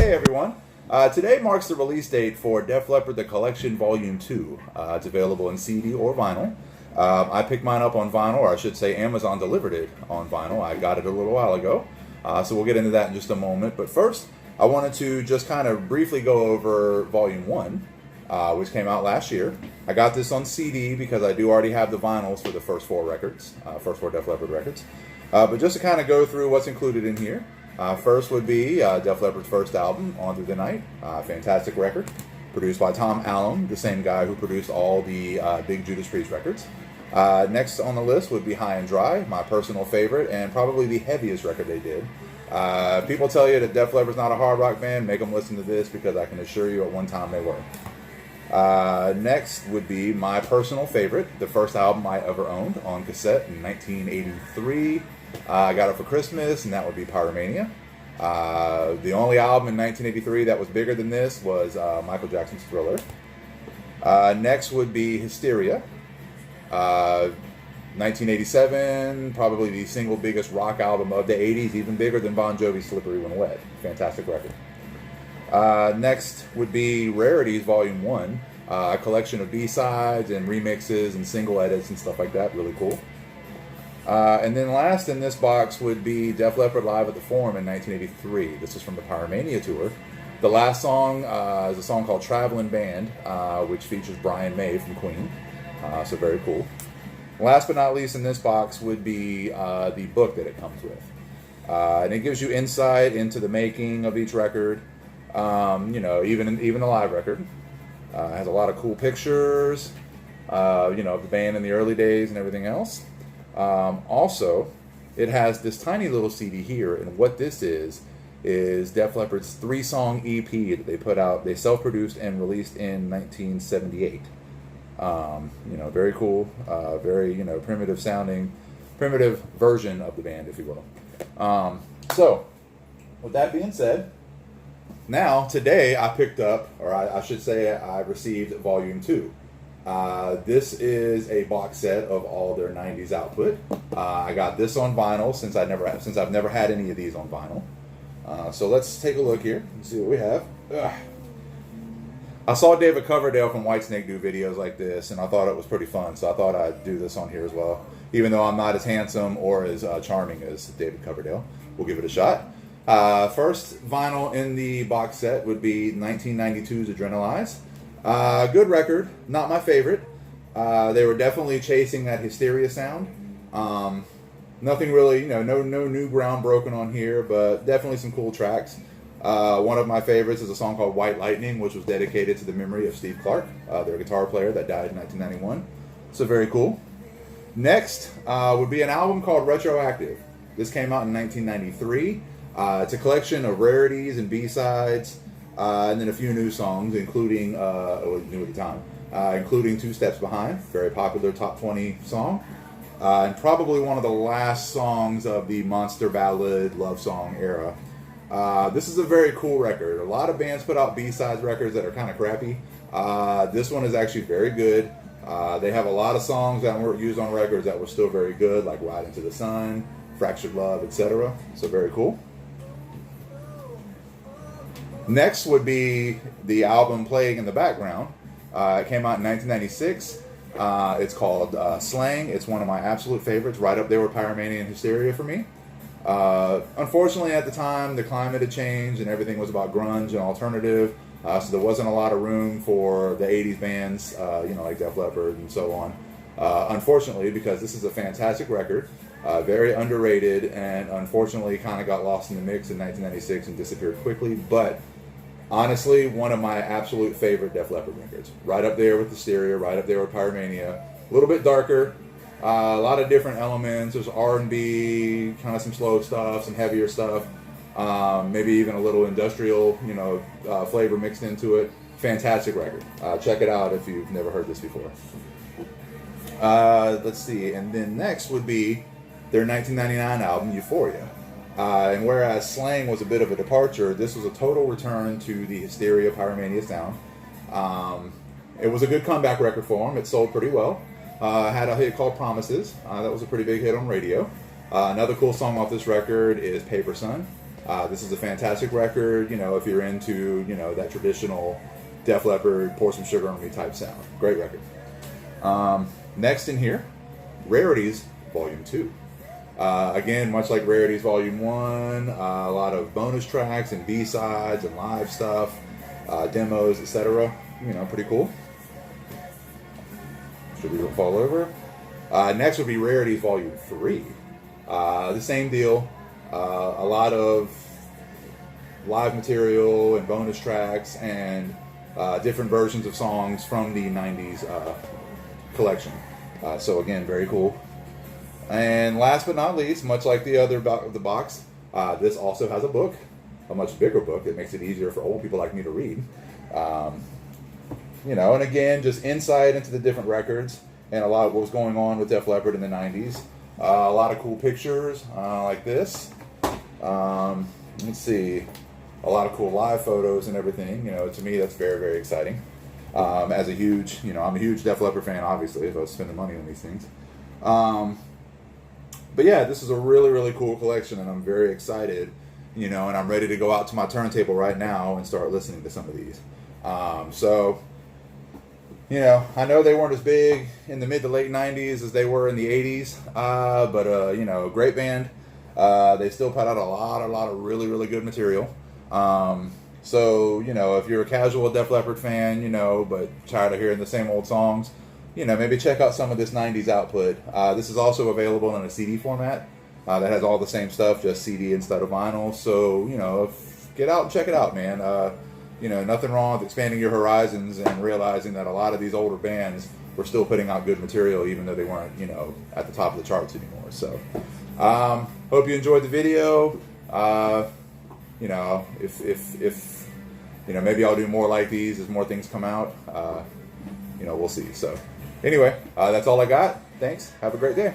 Hey everyone. Today marks the release date for Def Leppard The Collection Volume 2. It's available in CD or vinyl. I picked mine up on vinyl, or I should say Amazon delivered it on vinyl. I got it a little while ago. So we'll get into that in just a moment. But first, I wanted to just kind of briefly go over Volume 1, which came out last year. I got this on CD because I do already have the vinyls for the first four records, first four Def Leppard records. But just to kind of go through what's included in here. First would be Def Leppard's first album, On Through the Night. Fantastic record. Produced by Tom Allom, the same guy who produced all the big Judas Priest records. Next on the list would be High and Dry, my personal favorite, and probably the heaviest record they did. People tell you that Def Leppard's not a hard rock band, make them listen to this because I can assure you at one time they were. Next would be my personal favorite, the first album I ever owned on cassette in 1983. I got it for Christmas, and that would be Pyromania. The only album in 1983 that was bigger than this was Michael Jackson's Thriller. Next would be Hysteria. 1987, probably the single biggest rock album of the 80s, even bigger than Bon Jovi's Slippery When Wet. Fantastic record. Next would be Rarities Volume 1, a collection of B-sides and remixes and single edits and stuff like that. Really cool. And then last in this box would be Def Leppard Live at the Forum in 1983. This is from the Pyromania tour. The last song is a song called Traveling Band, which features Brian May from Queen. So very cool. Last but not least in this box would be the book that it comes with. And it gives you insight into the making of each record, even the live record. It has a lot of cool pictures, of the band in the early days and everything else. Also, it has this tiny little CD here, and what this is Def Leppard's 3-song EP that they put out. They self-produced and released in 1978. Very cool, very primitive sounding, primitive version of the band, if you will. So, with that being said, now today I picked up, or I should say I received Volume 2. This is a box set of all their 90s output. I got this on vinyl since I've never had any of these on vinyl. So let's take a look here and see what we have. I saw David Coverdale from Whitesnake do videos like this, and I thought it was pretty fun, so I thought I'd do this on here as well. Even though I'm not as handsome or as charming as David Coverdale, we'll give it a shot. First vinyl in the box set would be 1992's Adrenalize. Good record, not my favorite. They were definitely chasing that Hysteria sound. Nothing really, no new ground broken on here, but definitely some cool tracks. One of my favorites is a song called White Lightning, which was dedicated to the memory of Steve Clark, their guitar player that died in 1991. So very cool. Next would be an album called Retroactive. This came out in 1993. It's a collection of rarities and B-sides. And then a few new songs, including, new at the time, including Two Steps Behind, very popular top 20 song, and probably one of the last songs of the monster ballad love song era. This is a very cool record. A lot of bands put out B-sides records that are kind of crappy. This one is actually very good. They have a lot of songs that weren't used on records that were still very good, like Ride Into the Sun, Fractured Love, etc. So very cool. Next would be the album Playing in the Background. It came out in 1996. It's called Slang. It's one of my absolute favorites, right up there with Pyromania and Hysteria for me. Unfortunately, at the time, the climate had changed and everything was about grunge and alternative, so there wasn't a lot of room for the 80s bands, like Def Leppard and so on. Unfortunately, because this is a fantastic record, very underrated, and unfortunately kind of got lost in the mix in 1996 and disappeared quickly, but honestly, one of my absolute favorite Def Leppard records. Right up there with Hysteria, right up there with Pyromania. A little bit darker, a lot of different elements. There's R&B, kind of some slow stuff, some heavier stuff, maybe even a little industrial, flavor mixed into it. Fantastic record. Check it out if you've never heard this before. Let's see, and then next would be their 1999 album, Euphoria. And whereas Slang was a bit of a departure, this was a total return to the Hysteria Pyromania sound. It was a good comeback record for them. It sold pretty well. Had a hit called Promises. That was a pretty big hit on radio. Another cool song off this record is Paper Sun. This is a fantastic record, you know, if you're into, you know, that traditional Def Leppard, pour some sugar on me type sound. Great record. Next in here, Rarities Volume 2. Again, much like Rarities Volume 1, a lot of bonus tracks and B-sides and live stuff, demos, etc. You know, pretty cool. Should we fall over? Next would be Rarities Volume 3. The same deal. A lot of live material and bonus tracks and different versions of songs from the 90s collection. So again, very cool. And last but not least, much like the other of the box, this also has a book, a much bigger book. It makes it easier for old people like me to read. You know, and again, just insight into the different records and a lot of what was going on with Def Leppard in the 90s. A lot of cool pictures like this. Let's see, a lot of cool live photos and everything. You know, to me, that's very, very exciting. As a huge, you know, I'm a huge Def Leppard fan, obviously, if I was spending money on these things. But yeah, this is a really, really cool collection, and I'm very excited, you know, and I'm ready to go out to my turntable right now and start listening to some of these. So, you know, I know they weren't as big in the mid to late 90s as they were in the 80s, but, you know, great band. They still put out a lot of really, really good material. So, you know, if you're a casual Def Leppard fan, you know, but tired of hearing the same old songs, you know, maybe check out some of this 90s output. This is also available in a CD format that has all the same stuff, just CD instead of vinyl. So, you know, get out and check it out, man. You know, nothing wrong with expanding your horizons and realizing that a lot of these older bands were still putting out good material, even though they weren't, you know, at the top of the charts anymore. So, hope you enjoyed the video. You know, if you know, maybe I'll do more like these as more things come out. You know, we'll see. So, anyway, that's all I got. Thanks. Have a great day.